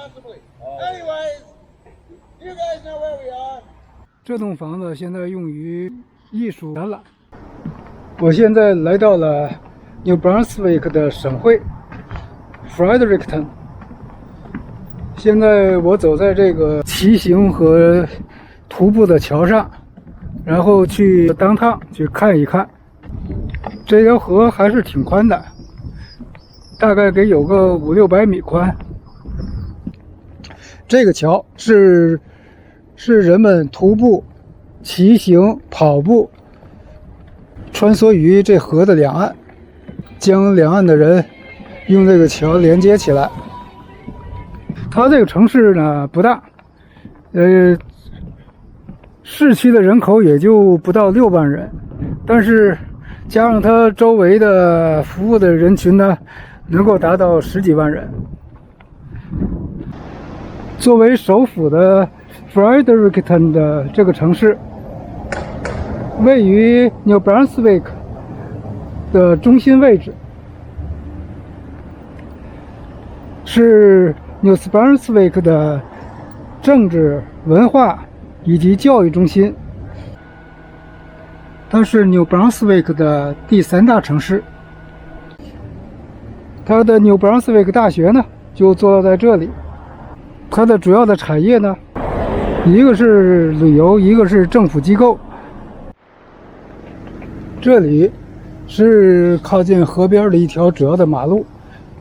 responsibly. Anyways, you guys know where we are. 这栋房子现在用于艺术展览。我现在来到了 New Brunswick 的省会 Fredericton。现在我走在这个骑行和徒步的桥上，然后去downtown去看一看。这条河还是挺宽的，大概给有个500-600米宽。这个桥是人们徒步、骑行、跑步穿梭于这河的两岸，将两岸的人用这个桥连接起来。它这个城市呢不大，市区的人口也就不到6万人，但是加上它周围的服务的人群呢，能够达到10几万人。作为首府的 Fredericton 的这个城市，位于 New Brunswick 的中心位置，是 New Brunswick 的政治、文化以及教育中心。它是 New Brunswick 的第3大城市。它的 New Brunswick 大学呢，就坐落在这里。它的主要的产业呢，一个是旅游，一个是政府机构。这里是靠近河边的一条主要的马路，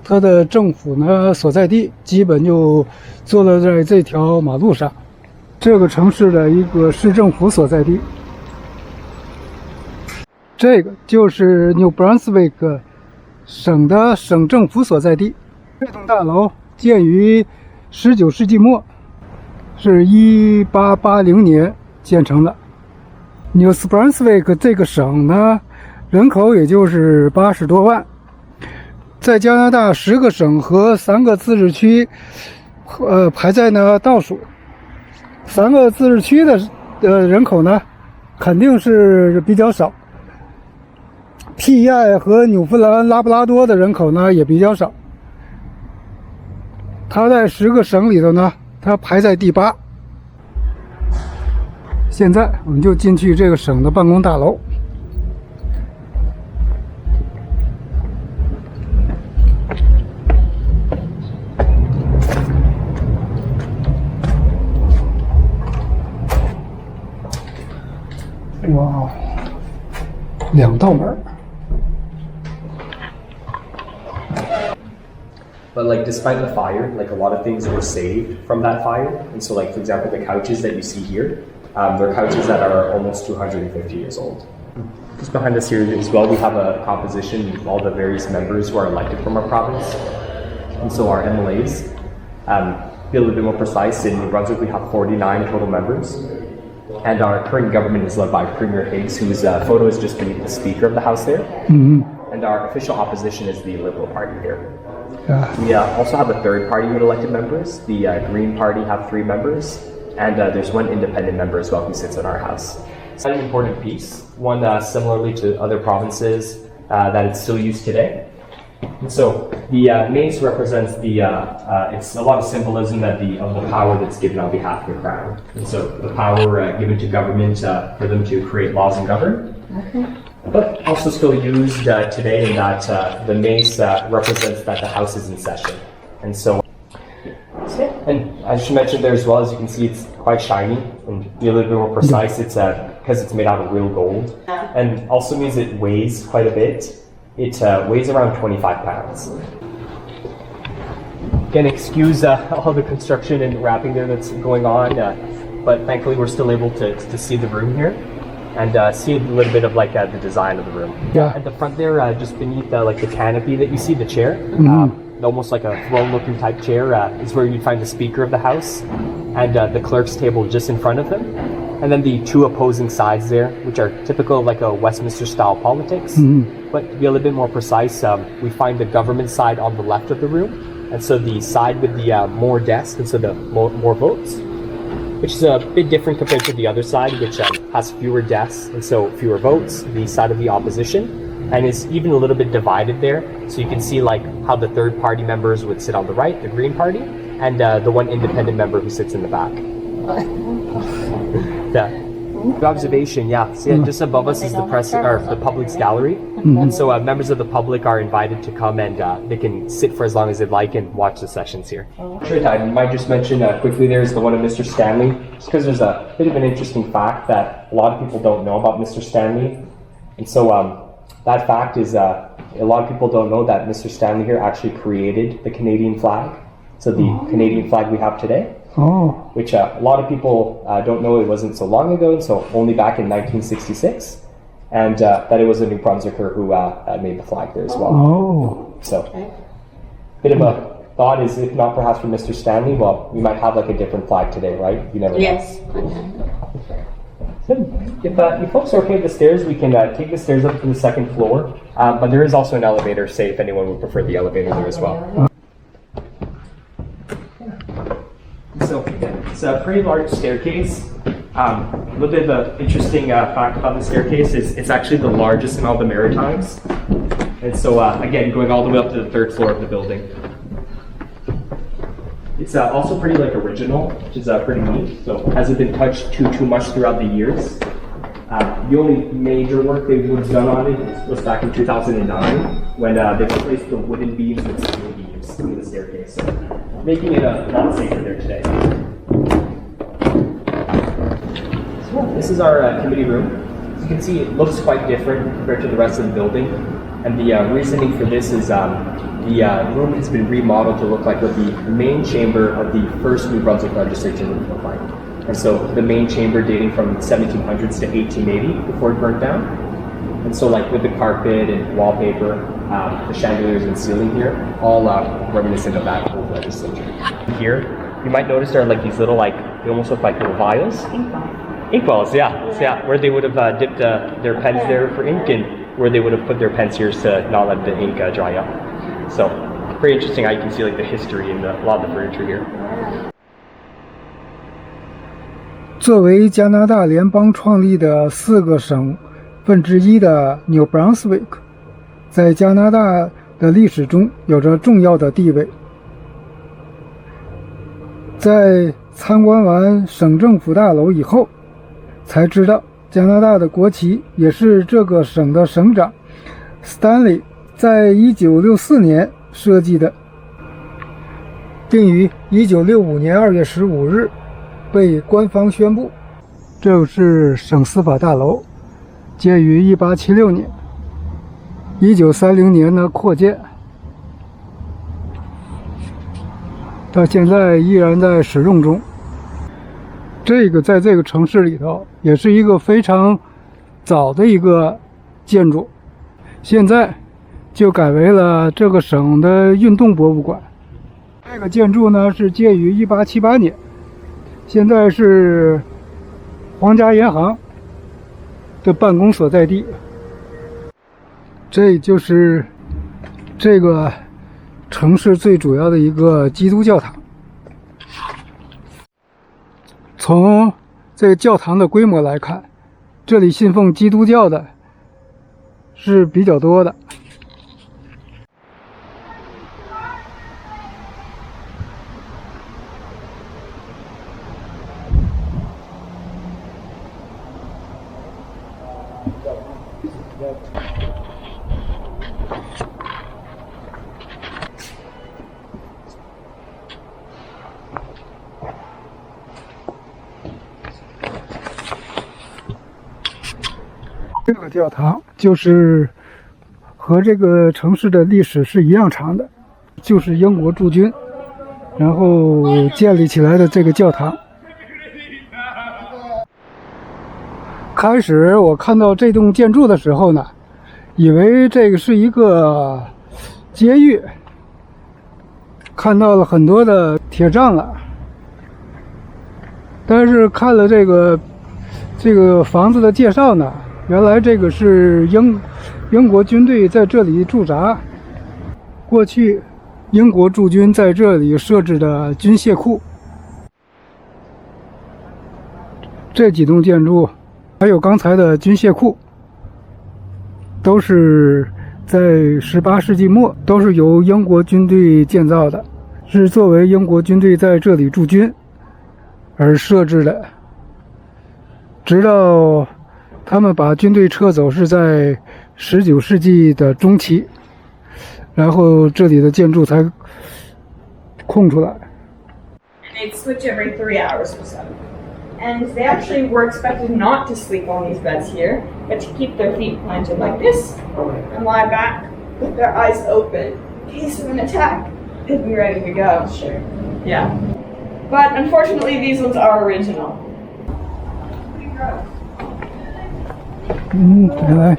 它的政府呢所在地基本就坐落在这条马路上，这个城市的一个市政府所在地。这个就是 New Brunswick 省的省政府所在地。这栋大楼建于19世纪末，是1880年建成的。New Brunswick 这个省呢，人口也就是80多万，在加拿大10个省和3个自治区，排在呢倒数。3个自治区的人口呢，肯定是比较少。PEI 和纽芬兰拉布拉多的人口呢也比较少。它在10个省里头呢，它排在第8。现在我们就进去这个省的办公大楼。哇，2道门。But like despite the fire, like a lot of things were saved from that fire. And so like for example, the couches that you see here, they're couches that are almost 250 years old. Just behind us here as well, we have a composition of all the various members who are elected from our province. And so our MLAs, to be a little bit more precise, in New Brunswick we have 49 total members. And our current government is led by Premier Higgs, whose photo is just beneath the Speaker of the House there. Mm-hmm. And our official opposition is the Liberal Party here. Yeah. We also have a third party with elected members. The Green Party have 3 members, and there's 1 independent member as well who sits in our House. It's an important piece, one similarly to other provinces that it's still used today. And so the mace represents it's a lot of symbolism that of the power that's given on behalf of the crown. And so the power given to government for them to create laws and govern. Okay. But also still used today in that the mace represents that the House is in session. And so, and I should mention there as well, as you can see, it's quite shiny, and to be a little bit more precise, it's because it's made out of real gold, and also means it weighs quite a bit. It weighs around 25 pounds. Again, excuse all the construction and wrapping there that's going on, but thankfully we're still able to see the room here. And see a little bit of like the design of the room. Yeah. At the front there, just beneath like the canopy that you see, the chair, almost like a throne-looking type chair, is where you'd find the Speaker of the House, and the clerk's table just in front of him, and then the 2 opposing sides there, which are typical of like a Westminster-style politics. But to be a little bit more precise, we find the government side on the left of the room, and so the side with the more desks, and so the more votes, which is a bit different compared to the other side, which has fewer desks and so fewer votes, the side of the opposition, and is even a little bit divided there. So you can see like how the third party members would sit on the right, the Green Party, and the one independent member who sits in the back. Yeah. Good observation, yeah. So yeah, just above us is the press or the public's gallery, and so members of the public are invited to come and they can sit for as long as they'd like and watch the sessions here. Sure, I might just mention quickly there's the one of Mr. Stanley, just because there's a bit of an interesting fact that a lot of people don't know about Mr. Stanley, and so that fact is a lot of people don't know that Mr. Stanley here actually created the Canadian flag, so the Canadian flag we have today. Which a lot of people don't know it wasn't so long ago, and so only back in 1966, and that it was a New Brunswicker who made the flag there as well. So, bit of a thought is, if not perhaps for Mr. Stanley, well, we might have like a different flag today, right? You never know. Yes. If you folks are okay with the stairs, we can take the stairs up to the second floor, but there is also an elevator, say if anyone would prefer the elevator there as well. So it's a pretty large staircase. A little bit of an interesting fact about the staircase is it's actually the largest in all the Maritimes. And so again, going all the way up to the third floor of the building. It's also pretty like original, which is pretty neat. So hasn't been touched too much throughout the years. The only major work they would have done on it was back in 2009 when they replaced the wooden beams with steel beams in the staircase, so making it a lot safer there today. So this is our committee room. As you can see, it looks quite different compared to the rest of the building, and the reasoning for this is the room has been remodeled to look like what the main chamber of the first New Brunswick legislature would look like. And so the main chamber dating from 1700s to 1880 before it burnt down. And so like with the carpet and wallpaper, the chandeliers and ceiling here, all reminiscent of that old legislature. Here, you might notice there are like these little they almost look like little vials. Inkwells, yeah. So yeah, where they would have dipped their pens there for ink and where they would have put their pens here to not let the ink dry up. So pretty interesting how you can see like the history in a lot of the furniture here. 作为加拿大联邦创立的4个省份之一的 New Brunswick， 在加拿大的历史中有着重要的地位。在参观完省政府大楼以后，才知道加拿大的国旗也是这个省的省长 Stanley 在1964年设计的，并于1965年2月15日被官方宣布。这是省司法大楼，建于1876年，1930年呢扩建，到现在依然在使用中。这个在这个城市里头也是一个非常早的一个建筑，现在就改为了这个省的运动博物馆。这个建筑呢是建于1878年，现在是皇家银行的办公所在地。这就是这个城市最主要的一个基督教堂。从这个教堂的规模来看，这里信奉基督教的是比较多的。这个教堂就是和这个城市的历史是一样长的，就是英国驻军然后建立起来的这个教堂。开始我看到这栋建筑的时候呢，以为这个是一个监狱，看到了很多的铁栅栏，但是看了这个房子的介绍呢，原来这个是英国军队在这里驻扎，过去英国驻军在这里设置的军械库。这几栋建筑还有刚才的军械库，都是在18世纪末，都是由英国军队建造的，是作为英国军队在这里驻军而设置的，直到他们把军队撤走是在19世纪的中期，然后这里的建筑才空出来。 They'd switch every 3 hours or so. And they actually were expected not to sleep on these beds here, but to keep their feet planted like this and lie back with their eyes open in case of an attack. They'd be ready to go. Sure. Yeah. But unfortunately, these ones are original. 原来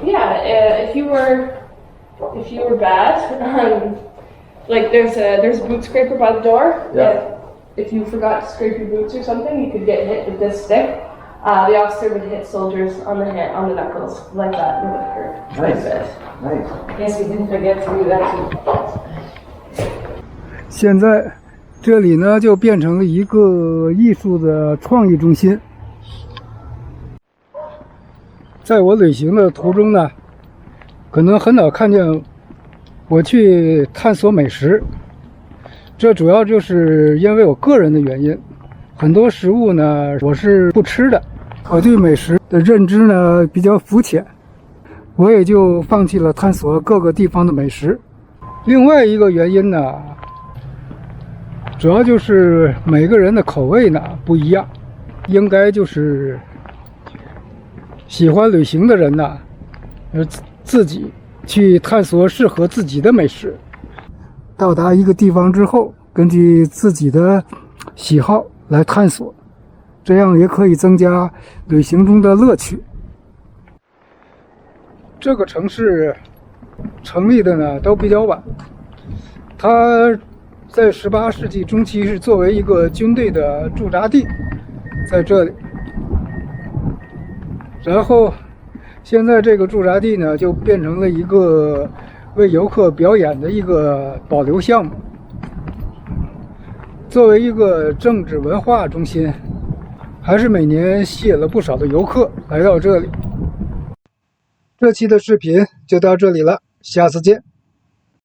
Yeah, if you were bad, like there's a boot scraper by the door. Yeah. If you forgot to scrape your boots or something, you could get hit with this stick. The officer would hit soldiers on the knuckles like that. It would hurt quite a bit. Nice. Yes, we didn't forget to do that too. 现在这里呢就变成了一个艺术的创意中心。在我旅行的途中呢，可能很少看见我去探索美食，这主要就是因为我个人的原因，很多食物呢我是不吃的，我对美食的认知呢比较肤浅，我也就放弃了探索各个地方的美食。另外一个原因呢，主要就是每个人的口味呢不一样，应该就是喜欢旅行的人呢，自己去探索适合自己的美食。到达一个地方之后，根据自己的喜好来探索，这样也可以增加旅行中的乐趣。这个城市成立的呢都比较晚，它在18世纪中期是作为一个军队的驻扎地，在这里。然后现在这个驻扎地呢就变成了一个为游客表演的一个保留项目。作为一个政治文化中心，还是每年吸引了不少的游客来到这里。这期的视频就到这里了，下次见。